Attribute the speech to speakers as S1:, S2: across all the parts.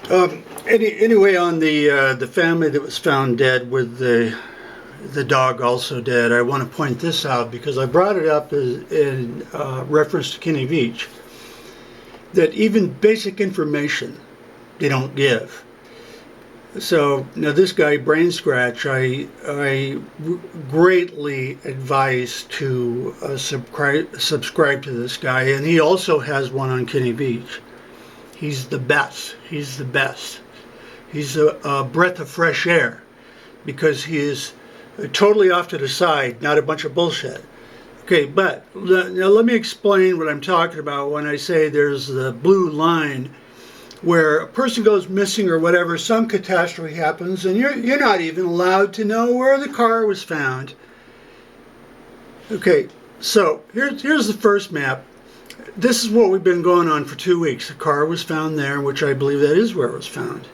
S1: Anyway, on the family that was found dead with the dog also dead, I want to point this out because I brought it up in reference to Kenny Beach, that even basic information they don't give. So now this guy, Brain Scratch, I greatly advise to subscribe to this guy, and he also has one on Kenny Beach. He's the best. He's the best. He's a breath of fresh air because he is totally off to the side, not a bunch of bullshit. Okay, but now let me explain what I'm talking about when I say there's the blue line where a person goes missing or whatever, some catastrophe happens, and you're not even allowed to know where the car was found. Okay, so here's the first map. This is what we've been going on for 2 weeks. The car was found there, which I believe that is where it was found.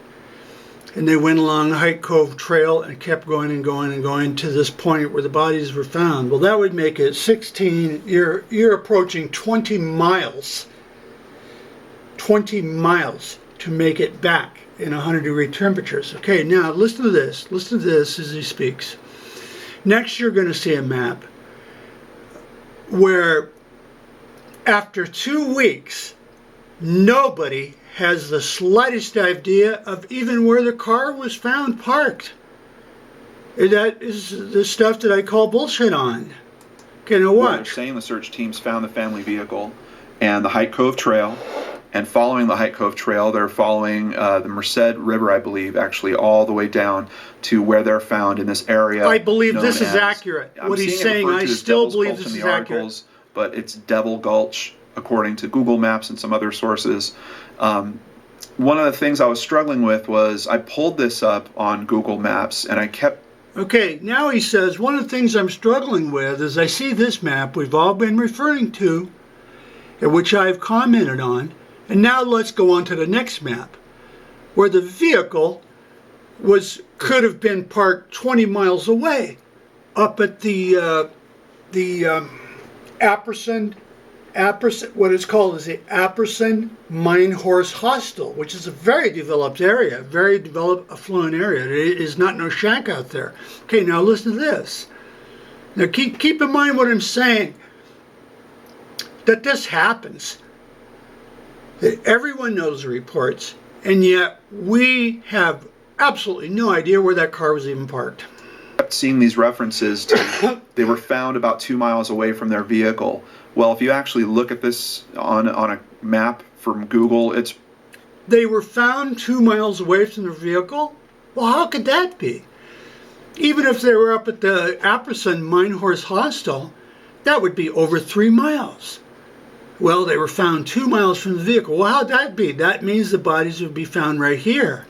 S1: And they went along Hike Cove Trail and kept going and going and going to this point where the bodies were found. Well, that would make it 16, you're approaching 20 miles. 20 miles to make it back in 100-degree temperatures. Okay, now listen to this. Listen to this as he speaks. Next, you're going to see a map where after 2 weeks, nobody has the slightest idea of even where the car was found parked. That is the stuff that I call bullshit on. Okay, now watch.
S2: They're saying the search teams found the family vehicle and the Hike Cove Trail, and following the Hike Cove Trail, they're following the Merced River, I believe, actually all the way down to where they're found in this area.
S1: I believe this is accurate. What he's saying, I still believe this is accurate.
S2: But it's Devil Gulch, according to Google Maps and some other sources. One of the things I was struggling with was I pulled this up on Google Maps and I kept...
S1: Okay, now he says, one of the things I'm struggling with is I see this map we've all been referring to, which I've commented on, and now let's go on to the next map, where the vehicle could have been parked 20 miles away, up at the Apperson, what is called is the Apperson Mine Horse Hostel, which is a very developed area, very developed, affluent area. It is not no shack out there. Okay, now listen to this. Now keep in mind what I'm saying, that this happens. That everyone knows the reports, and yet we have absolutely no idea where that car was even parked.
S2: Seeing these references to they were found about 2 miles away from their vehicle. Well, if you actually look at this on a map from Google, it's...
S1: They were found 2 miles away from their vehicle? Well, how could that be? Even if they were up at the Apperson Mine Horse Hostel, that would be over 3 miles. Well, they were found 2 miles from the vehicle. Well, how'd that be? That means the bodies would be found right here.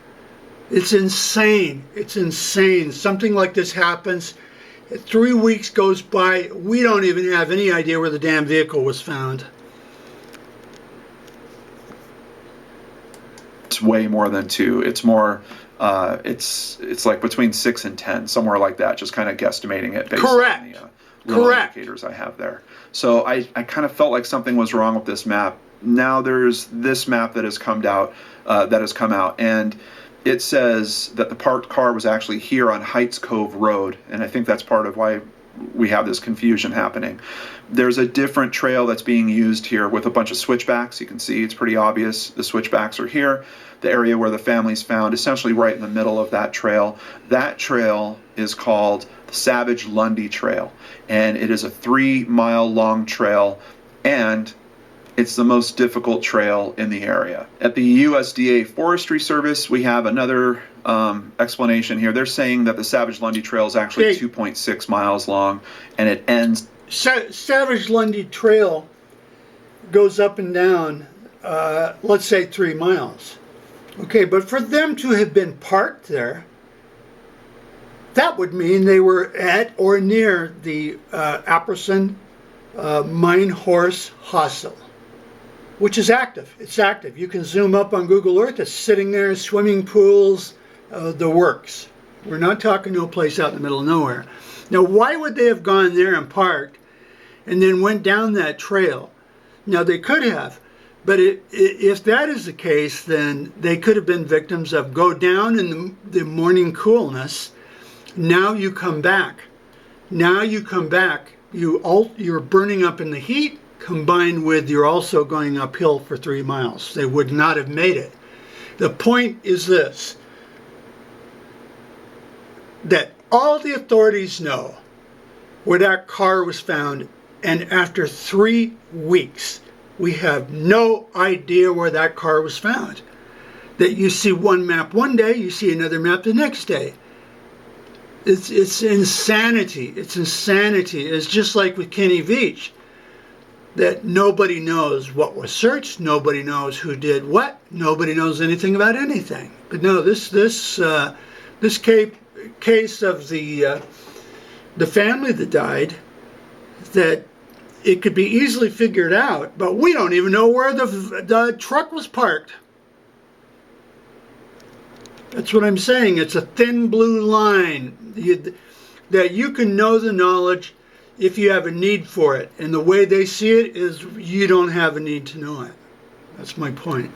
S1: It's insane. It's insane. Something like this happens. 3 weeks goes by. We don't even have any idea where the damn vehicle was found.
S2: It's way more than 2. It's more, it's like between 6 and 10, somewhere like that, just kind of guesstimating it based on the little indicators I have there. So I kind of felt like something was wrong with this map. Now there's this map that has come out, and it says that the parked car was actually here on Heights Cove Road, and I think that's part of why we have this confusion happening. There's a different trail that's being used here with a bunch of switchbacks. You can see it's pretty obvious the switchbacks are here. The area where the family's found, essentially right in the middle of that trail. That trail is called the Savage Lundy Trail, and it is a 3-mile long trail, and it's the most difficult trail in the area. At the USDA Forestry Service, we have another explanation here. They're saying that the Savage Lundy Trail is actually 2.6 miles long, and it ends...
S1: Savage Lundy Trail goes up and down, let's say 3 miles. Okay, but for them to have been parked there, that would mean they were at or near the Apperson Mine Horse Hostel, which is active. It's active. You can zoom up on Google Earth. It's sitting there, swimming pools, the works. We're not talking no place out in the middle of nowhere. Now, why would they have gone there and parked and then went down that trail? Now, they could have, But if that is the case, then they could have been victims of go down in the morning coolness. Now you come back. Now you come back. You're burning up in the heat, combined with you're also going uphill for 3 miles. They would not have made it. The point is this, that all the authorities know where that car was found, and after 3 weeks, we have no idea where that car was found. That you see one map one day, you see another map the next day. It's insanity. It's insanity. It's just like with Kenny Beach, that nobody knows what was searched, nobody knows who did what, nobody knows anything about anything. But no, this case of the family that died, that it could be easily figured out, but we don't even know where the truck was parked. That's what I'm saying. It's a thin blue line that you can know the knowledge if you have a need for it. And the way they see it is you don't have a need to know it. That's my point.